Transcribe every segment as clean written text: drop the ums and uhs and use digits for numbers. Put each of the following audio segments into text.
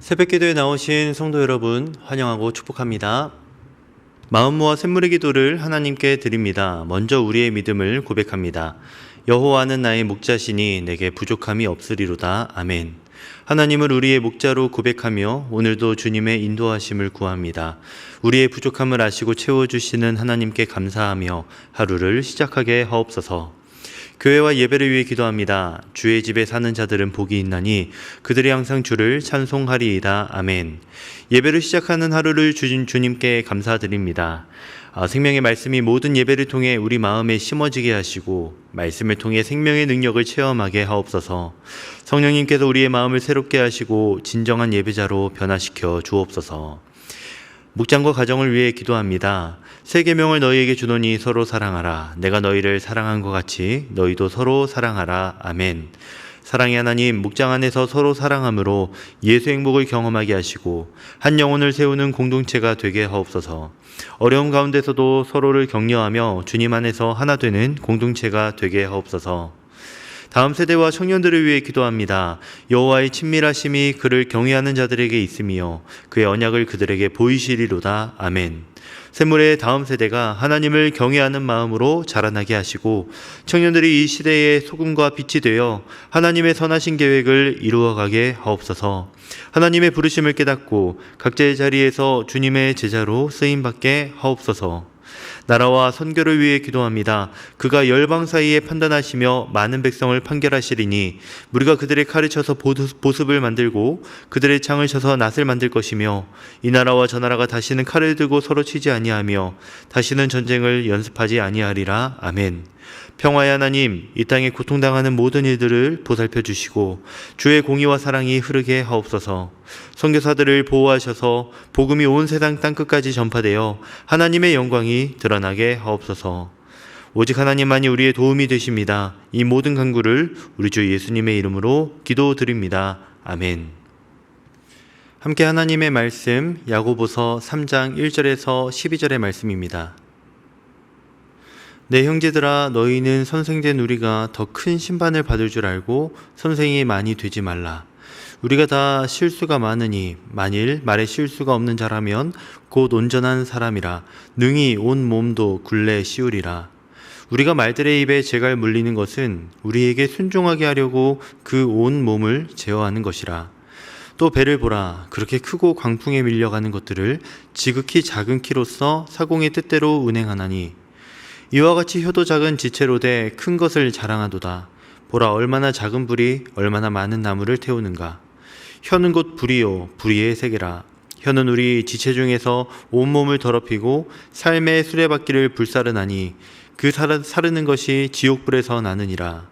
새벽기도에 나오신 성도 여러분 환영하고 축복합니다. 마음 모아 샘물의 기도를 하나님께 드립니다. 먼저 우리의 믿음을 고백합니다. 여호와는 나의 목자시니 내게 부족함이 없으리로다. 아멘. 하나님을 우리의 목자로 고백하며 오늘도 주님의 인도하심을 구합니다. 우리의 부족함을 아시고 채워주시는 하나님께 감사하며 하루를 시작하게 하옵소서. 교회와 예배를 위해 기도합니다. 주의 집에 사는 자들은 복이 있나니 그들이 항상 주를 찬송하리이다. 아멘. 예배를 시작하는 하루를 주신 주님께 감사드립니다. 생명의 말씀이 모든 예배를 통해 우리 마음에 심어지게 하시고 말씀을 통해 생명의 능력을 체험하게 하옵소서. 성령님께서 우리의 마음을 새롭게 하시고 진정한 예배자로 변화시켜 주옵소서. 목장과 가정을 위해 기도합니다. 새 계명을 너희에게 주노니 서로 사랑하라. 내가 너희를 사랑한 것 같이 너희도 서로 사랑하라. 아멘. 사랑의 하나님, 목장 안에서 서로 사랑함으로 예수 행복을 경험하게 하시고 한 영혼을 세우는 공동체가 되게 하옵소서. 어려움 가운데서도 서로를 격려하며 주님 안에서 하나 되는 공동체가 되게 하옵소서. 다음 세대와 청년들을 위해 기도합니다. 여호와의 친밀하심이 그를 경외하는 자들에게 있으며 그의 언약을 그들에게 보이시리로다. 아멘. 샘물의 다음 세대가 하나님을 경외하는 마음으로 자라나게 하시고 청년들이 이 시대의 소금과 빛이 되어 하나님의 선하신 계획을 이루어가게 하옵소서. 하나님의 부르심을 깨닫고 각자의 자리에서 주님의 제자로 쓰임받게 하옵소서. 나라와 선교를 위해 기도합니다. 그가 열방 사이에 판단하시며 많은 백성을 판결하시리니 우리가 그들의 칼을 쳐서 보습을 만들고 그들의 창을 쳐서 낫을 만들 것이며 이 나라와 저 나라가 다시는 칼을 들고 서로 치지 아니하며 다시는 전쟁을 연습하지 아니하리라. 아멘. 평화의 하나님, 이 땅에 고통당하는 모든 이들을 보살펴 주시고 주의 공의와 사랑이 흐르게 하옵소서. 선교사들을 보호하셔서 복음이 온 세상 땅끝까지 전파되어 하나님의 영광이 드러나게 하옵소서. 오직 하나님만이 우리의 도움이 되십니다. 이 모든 간구를 우리 주 예수님의 이름으로 기도드립니다. 아멘. 함께 하나님의 말씀 야고보서 3장 1절에서 12절의 말씀입니다. 내 형제들아, 너희는 선생된 우리가 더 큰 심판을 받을 줄 알고 선생이 많이 되지 말라. 우리가 다 실수가 많으니 만일 말에 실수가 없는 자라면 곧 온전한 사람이라 능히 온 몸도 굴레 씌우리라. 우리가 말들의 입에 재갈 물리는 것은 우리에게 순종하게 하려고 그 온 몸을 제어하는 것이라. 또 배를 보라. 그렇게 크고 광풍에 밀려가는 것들을 지극히 작은 키로써 사공의 뜻대로 운행하나니 이와 같이 혀도 작은 지체로 돼 큰 것을 자랑하도다. 보라, 얼마나 작은 불이 얼마나 많은 나무를 태우는가. 혀는 곧 불이요 불의의 세계라. 혀는 우리 지체 중에서 온몸을 더럽히고 삶의 수레바퀴를 불사르나니 그 사르는 것이 지옥불에서 나느니라.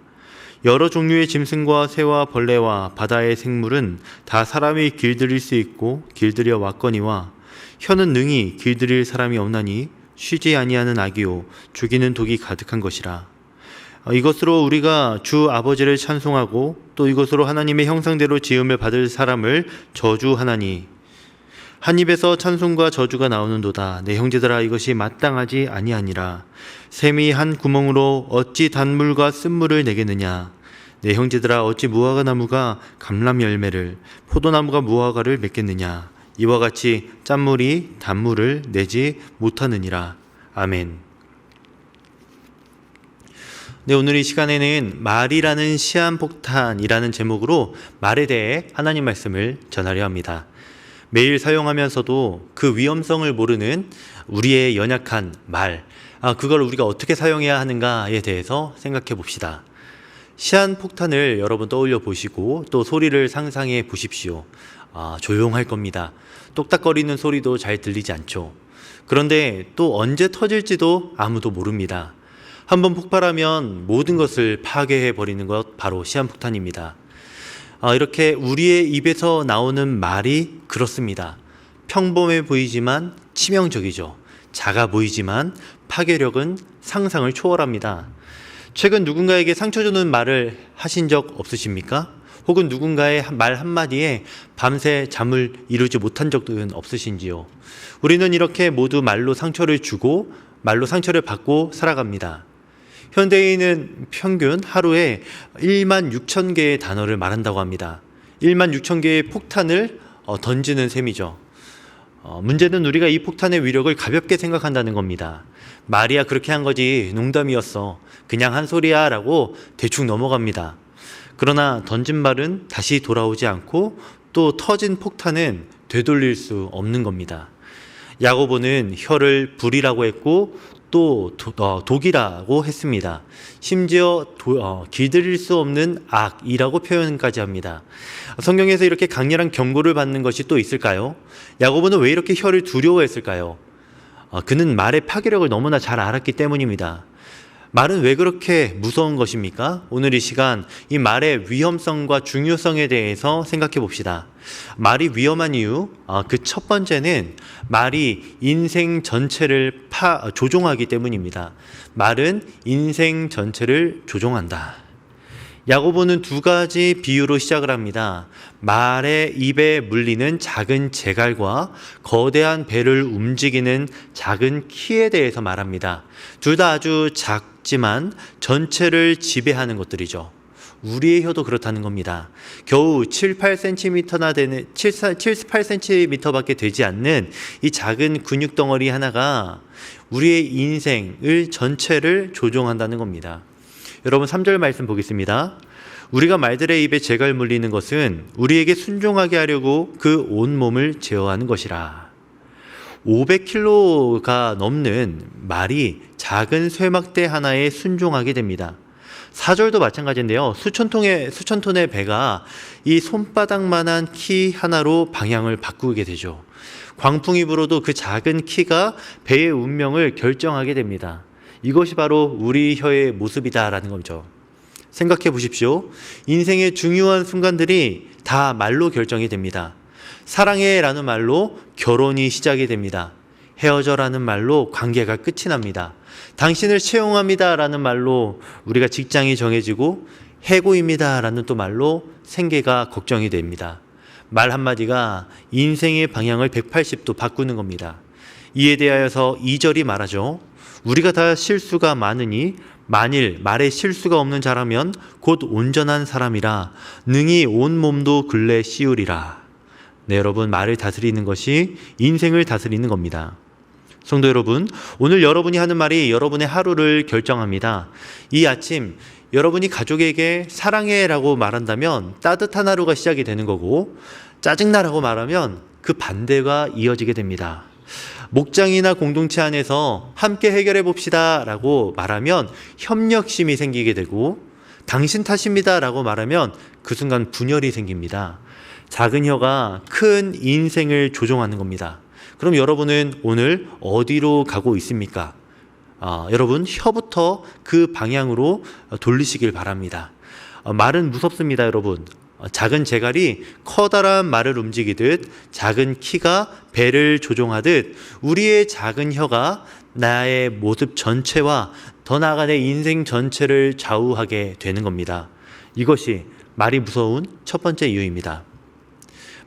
여러 종류의 짐승과 새와 벌레와 바다의 생물은 다 사람이 길들일 수 있고 길들여 왔거니와 혀는 능히 길들일 사람이 없나니 쉬지 아니하는 악이요 죽이는 독이 가득한 것이라. 이것으로 우리가 주 아버지를 찬송하고 또 이것으로 하나님의 형상대로 지음을 받을 사람을 저주하나니 한 입에서 찬송과 저주가 나오는도다. 내 형제들아, 이것이 마땅하지 아니하니라. 샘이 한 구멍으로 어찌 단물과 쓴물을 내겠느냐. 내 형제들아, 어찌 무화과나무가 감람 열매를 포도나무가 무화과를 맺겠느냐. 이와 같이 짠물이 단물을 내지 못하느니라. 아멘. 네, 오늘 이 시간에는 말이라는 시한폭탄이라는 제목으로 말에 대해 하나님 말씀을 전하려 합니다. 매일 사용하면서도 그 위험성을 모르는 우리의 연약한 말, 그걸 우리가 어떻게 사용해야 하는가에 대해서 생각해 봅시다. 시한폭탄을 여러분 떠올려 보시고 또 소리를 상상해 보십시오. 조용할 겁니다. 똑딱거리는 소리도 잘 들리지 않죠. 그런데 또 언제 터질지도 아무도 모릅니다. 한번 폭발하면 모든 것을 파괴해 버리는 것, 바로 시한폭탄입니다. 이렇게 우리의 입에서 나오는 말이 그렇습니다. 평범해 보이지만 치명적이죠. 작아 보이지만 파괴력은 상상을 초월합니다. 최근 누군가에게 상처 주는 말을 하신 적 없으십니까? 혹은 누군가의 말 한마디에 밤새 잠을 이루지 못한 적은 없으신지요? 우리는 이렇게 모두 말로 상처를 주고 말로 상처를 받고 살아갑니다. 현대인은 평균 하루에 1만 6천 개의 단어를 말한다고 합니다. 1만 6천 개의 폭탄을 던지는 셈이죠. 문제는 우리가 이 폭탄의 위력을 가볍게 생각한다는 겁니다. 말이야 그렇게 한 거지, 농담이었어, 그냥 한 소리야 라고 대충 넘어갑니다. 그러나 던진 말은 다시 돌아오지 않고 또 터진 폭탄은 되돌릴 수 없는 겁니다. 야고보는 혀를 불이라고 했고 또 독이라고 했습니다. 심지어 길들일 수 없는 악이라고 표현까지 합니다. 성경에서 이렇게 강렬한 경고를 받는 것이 또 있을까요? 야고보는 왜 이렇게 혀를 두려워했을까요? 그는 말의 파괴력을 너무나 잘 알았기 때문입니다. 말은 왜 그렇게 무서운 것입니까? 오늘 이 시간 이 말의 위험성과 중요성에 대해서 생각해 봅시다. 말이 위험한 이유, 그 첫 번째는 말이 인생 전체를 조종하기 때문입니다. 말은 인생 전체를 조종한다. 야고보는 두 가지 비유로 시작을 합니다. 말의 입에 물리는 작은 재갈과 거대한 배를 움직이는 작은 키에 대해서 말합니다. 둘 다 아주 작지만 전체를 지배하는 것들이죠. 우리의 혀도 그렇다는 겁니다. 겨우 8cm나 되는 8cm밖에 되지 않는 이 작은 근육 덩어리 하나가 우리의 인생을 전체를 조종한다는 겁니다. 여러분 3절 말씀 보겠습니다. 우리가 말들의 입에 재갈 물리는 것은 우리에게 순종하게 하려고 그 온몸을 제어하는 것이라. 500kg가 넘는 말이 작은 쇠막대 하나에 순종하게 됩니다. 4절도 마찬가지인데요. 수천 톤의 배가 이 손바닥만한 키 하나로 방향을 바꾸게 되죠. 광풍이 불어도 그 작은 키가 배의 운명을 결정하게 됩니다. 이것이 바로 우리 혀의 모습이다라는 거죠. 생각해 보십시오. 인생의 중요한 순간들이 다 말로 결정이 됩니다. 사랑해라는 말로 결혼이 시작이 됩니다. 헤어져라는 말로 관계가 끝이 납니다. 당신을 채용합니다라는 말로 우리가 직장이 정해지고 해고입니다라는 또 말로 생계가 걱정이 됩니다. 말 한마디가 인생의 방향을 180도 바꾸는 겁니다. 이에 대하여서 2절이 말하죠. 우리가 다 실수가 많으니 만일 말에 실수가 없는 자라면 곧 온전한 사람이라 능히 온 몸도 근래 씌우리라. 네, 여러분, 말을 다스리는 것이 인생을 다스리는 겁니다. 성도 여러분, 오늘 여러분이 하는 말이 여러분의 하루를 결정합니다. 이 아침 여러분이 가족에게 사랑해라고 말한다면 따뜻한 하루가 시작이 되는 거고, 짜증나라고 말하면 그 반대가 이어지게 됩니다. 목장이나 공동체 안에서 함께 해결해 봅시다 라고 말하면 협력심이 생기게 되고, 당신 탓입니다 라고 말하면 그 순간 분열이 생깁니다. 작은 혀가 큰 인생을 조종하는 겁니다. 그럼 여러분은 오늘 어디로 가고 있습니까? 여러분, 혀부터 그 방향으로 돌리시길 바랍니다. 말은 무섭습니다, 여러분. 작은 재갈이 커다란 말을 움직이듯 작은 키가 배를 조종하듯 우리의 작은 혀가 나의 모습 전체와 더 나아가 내 인생 전체를 좌우하게 되는 겁니다. 이것이 말이 무서운 첫 번째 이유입니다.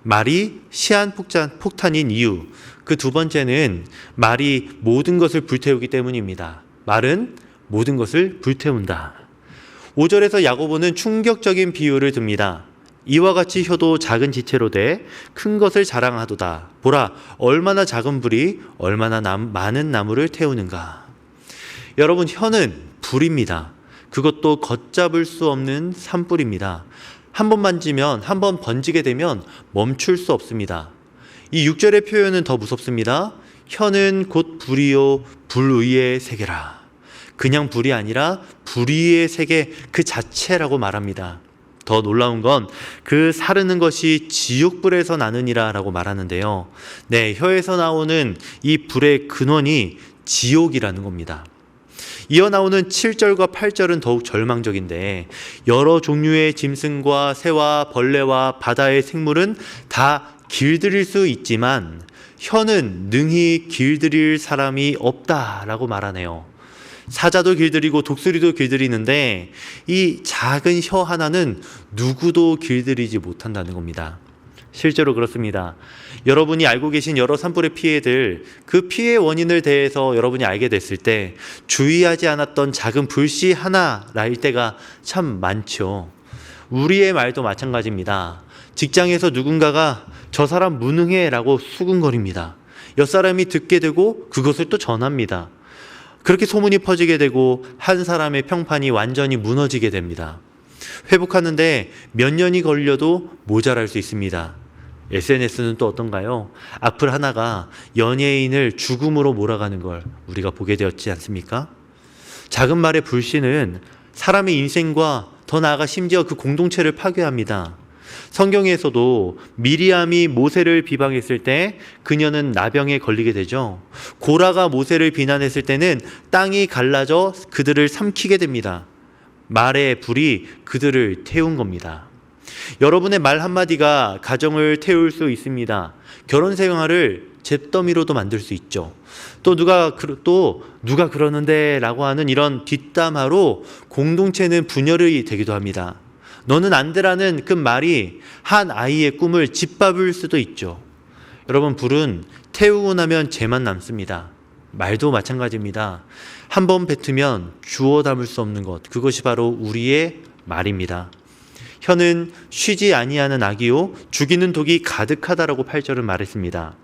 말이 시한폭탄인 이유, 그 두 번째는 말이 모든 것을 불태우기 때문입니다. 말은 모든 것을 불태운다. 5절에서 야고보는 충격적인 비유를 듭니다. 이와 같이 혀도 작은 지체로 돼 큰 것을 자랑하도다. 보라, 얼마나 작은 불이 얼마나 많은 나무를 태우는가. 여러분, 혀는 불입니다. 그것도 걷잡을 수 없는 산불입니다. 한 번 만지면, 한 번 번지게 되면 멈출 수 없습니다. 이 6절의 표현은 더 무섭습니다. 혀는 곧 불이요 불의의 세계라. 그냥 불이 아니라 불의의 세계 그 자체라고 말합니다. 더 놀라운 건 그 사르는 것이 지옥불에서 나느니라 라고 말하는데요. 네, 혀에서 나오는 이 불의 근원이 지옥이라는 겁니다. 이어 나오는 7절과 8절은 더욱 절망적인데, 여러 종류의 짐승과 새와 벌레와 바다의 생물은 다 길들일 수 있지만 혀는 능히 길들일 사람이 없다라고 말하네요. 사자도 길들이고 독수리도 길들이는데 이 작은 혀 하나는 누구도 길들이지 못한다는 겁니다. 실제로 그렇습니다. 여러분이 알고 계신 여러 산불의 피해들, 그 피해 원인을 대해서 여러분이 알게 됐을 때 주의하지 않았던 작은 불씨 하나일 때가 참 많죠. 우리의 말도 마찬가지입니다. 직장에서 누군가가 저 사람 무능해 라고 수군거립니다. 옆 사람이 듣게 되고 그것을 또 전합니다. 그렇게 소문이 퍼지게 되고 한 사람의 평판이 완전히 무너지게 됩니다. 회복하는데 몇 년이 걸려도 모자랄 수 있습니다. SNS는 또 어떤가요? 악플 하나가 연예인을 죽음으로 몰아가는 걸 우리가 보게 되었지 않습니까? 작은 말의 불신은 사람의 인생과 더 나아가 심지어 그 공동체를 파괴합니다. 성경에서도 미리암이 모세를 비방했을 때 그녀는 나병에 걸리게 되죠. 고라가 모세를 비난했을 때는 땅이 갈라져 그들을 삼키게 됩니다. 말의 불이 그들을 태운 겁니다. 여러분의 말 한마디가 가정을 태울 수 있습니다. 결혼 생활을 잿더미로도 만들 수 있죠. 또 누가 그러는데 라고 하는 이런 뒷담화로 공동체는 분열이 되기도 합니다. 너는 안 되라는 그 말이 한 아이의 꿈을 짓밟을 수도 있죠. 여러분, 불은 태우고 나면 재만 남습니다. 말도 마찬가지입니다. 한 번 뱉으면 주워 담을 수 없는 것, 그것이 바로 우리의 말입니다. 혀는 쉬지 아니하는 악이요 죽이는 독이 가득하다라고 8절은 말했습니다.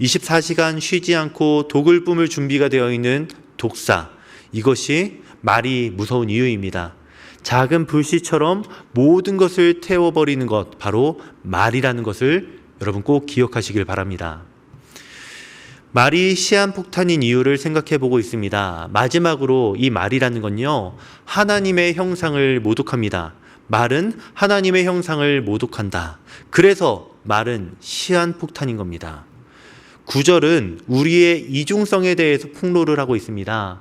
24시간 쉬지 않고 독을 뿜을 준비가 되어 있는 독사, 이것이 말이 무서운 이유입니다. 작은 불씨처럼 모든 것을 태워버리는 것, 바로 말이라는 것을 여러분 꼭 기억하시길 바랍니다. 말이 시한폭탄인 이유를 생각해 보고 있습니다. 마지막으로 이 말이라는 건요, 하나님의 형상을 모독합니다. 말은 하나님의 형상을 모독한다. 그래서 말은 시한폭탄인 겁니다. 9절은 우리의 이중성에 대해서 폭로를 하고 있습니다.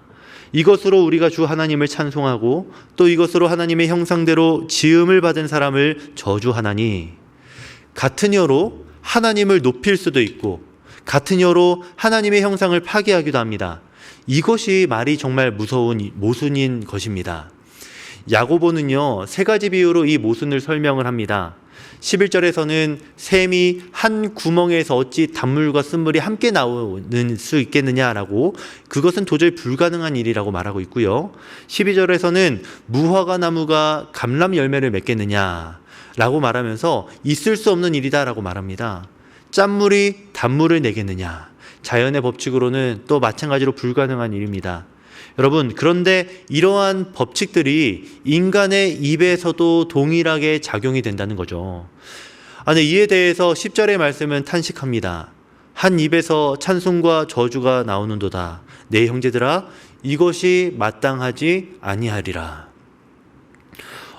이것으로 우리가 주 하나님을 찬송하고 또 이것으로 하나님의 형상대로 지음을 받은 사람을 저주하나니, 같은 혀로 하나님을 높일 수도 있고 같은 혀로 하나님의 형상을 파괴하기도 합니다. 이것이 말이 정말 무서운 모순인 것입니다. 야고보는요, 세 가지 비유로 이 모순을 설명을 합니다. 11절에서는 샘이 한 구멍에서 어찌 단물과 쓴물이 함께 나오는 수 있겠느냐라고, 그것은 도저히 불가능한 일이라고 말하고 있고요. 12절에서는 무화과 나무가 감람 열매를 맺겠느냐라고 말하면서 있을 수 없는 일이다라고 말합니다. 짠물이 단물을 내겠느냐, 자연의 법칙으로는 또 마찬가지로 불가능한 일입니다. 여러분, 그런데 이러한 법칙들이 인간의 입에서도 동일하게 작용이 된다는 거죠. 이에 대해서 10절의 말씀은 탄식합니다. 한 입에서 찬송과 저주가 나오는도다. 내 형제들아, 이것이 마땅하지 아니하리라.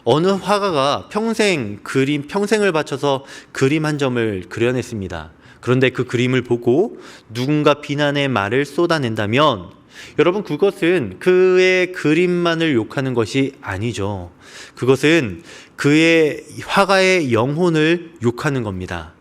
어느 화가가 평생을 바쳐서 그림 한 점을 그려냈습니다. 그런데 그 그림을 보고 누군가 비난의 말을 쏟아낸다면, 여러분, 그것은 그의 그림만을 욕하는 것이 아니죠. 그것은 그의 화가의 영혼을 욕하는 겁니다.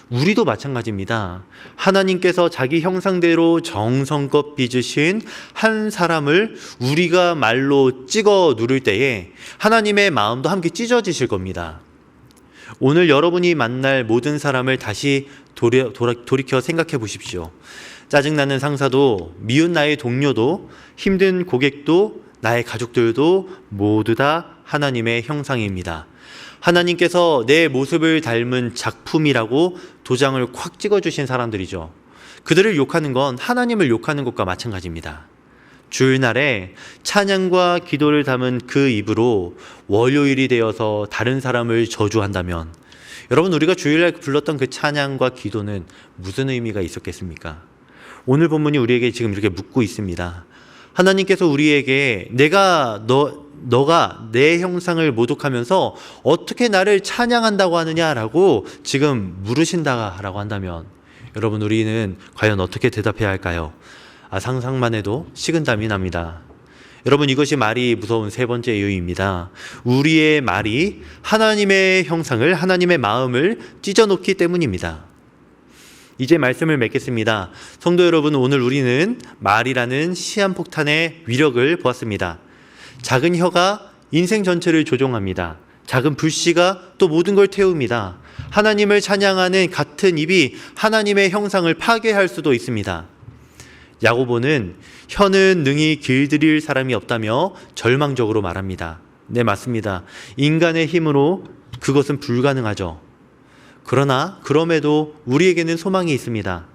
우리도 마찬가지입니다. 하나님께서 자기 형상대로 정성껏 빚으신 한 사람을 우리가 말로 찍어 누를 때에 하나님의 마음도 함께 찢어지실 겁니다. 오늘 여러분이 만날 모든 사람을 다시 돌이켜 생각해 보십시오. 짜증나는 상사도, 미운 나의 동료도, 힘든 고객도, 나의 가족들도 모두 다 하나님의 형상입니다. 하나님께서 내 모습을 닮은 작품이라고 도장을 콱 찍어주신 사람들이죠. 그들을 욕하는 건 하나님을 욕하는 것과 마찬가지입니다. 주일날에 찬양과 기도를 담은 그 입으로 월요일이 되어서 다른 사람을 저주한다면, 여러분, 우리가 주일날 불렀던 그 찬양과 기도는 무슨 의미가 있었겠습니까? 오늘 본문이 우리에게 지금 이렇게 묻고 있습니다. 하나님께서 우리에게 너가 내 형상을 모독하면서 어떻게 나를 찬양한다고 하느냐라고 지금 물으신다라고 한다면, 여러분, 우리는 과연 어떻게 대답해야 할까요? 상상만 해도 식은땀이 납니다. 여러분, 이것이 말이 무서운 세 번째 이유입니다. 우리의 말이 하나님의 형상을, 하나님의 마음을 찢어놓기 때문입니다. 이제 말씀을 맺겠습니다. 성도 여러분, 오늘 우리는 말이라는 시한폭탄의 위력을 보았습니다. 작은 혀가 인생 전체를 조종합니다. 작은 불씨가 또 모든 걸 태웁니다. 하나님을 찬양하는 같은 입이 하나님의 형상을 파괴할 수도 있습니다. 야고보는 혀는 능히 길들일 사람이 없다며 절망적으로 말합니다. 네, 맞습니다. 인간의 힘으로 그것은 불가능하죠. 그러나 그럼에도 우리에게는 소망이 있습니다.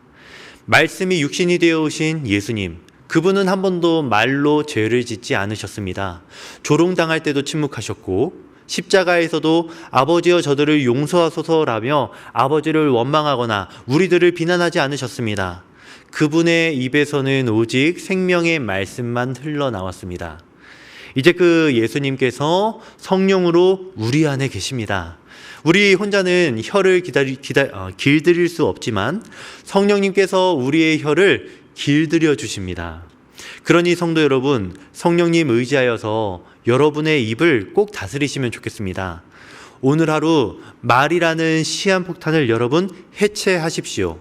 말씀이 육신이 되어 오신 예수님, 그분은 한 번도 말로 죄를 짓지 않으셨습니다. 조롱당할 때도 침묵하셨고 십자가에서도 아버지여 저들을 용서하소서라며 아버지를 원망하거나 우리들을 비난하지 않으셨습니다. 그분의 입에서는 오직 생명의 말씀만 흘러나왔습니다. 이제 그 예수님께서 성령으로 우리 안에 계십니다. 우리 혼자는 혀를 길들일 수 없지만 성령님께서 우리의 혀를 길들여 주십니다. 그러니 성도 여러분, 성령님 의지하여서 여러분의 입을 꼭 다스리시면 좋겠습니다. 오늘 하루 말이라는 시한폭탄을 여러분 해체하십시오.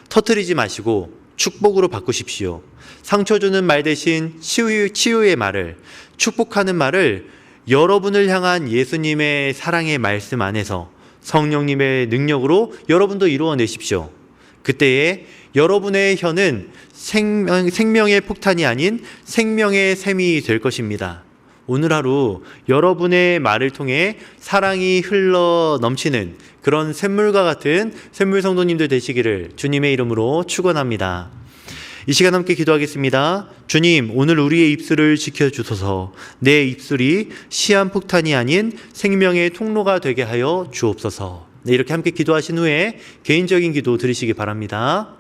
터뜨리지 마시고 축복으로 바꾸십시오. 상처 주는 말 대신 치유의 말을, 축복하는 말을 여러분을 향한 예수님의 사랑의 말씀 안에서 성령님의 능력으로 여러분도 이루어내십시오. 그때에 여러분의 혀는 생명의 폭탄이 아닌 생명의 샘이 될 것입니다. 오늘 하루 여러분의 말을 통해 사랑이 흘러 넘치는 그런 샘물과 같은 샘물 성도님들 되시기를 주님의 이름으로 축원합니다. 이 시간 함께 기도하겠습니다. 주님, 오늘 우리의 입술을 지켜주소서. 내 입술이 시한폭탄이 아닌 생명의 통로가 되게 하여 주옵소서. 네, 이렇게 함께 기도하신 후에 개인적인 기도 드리시기 바랍니다.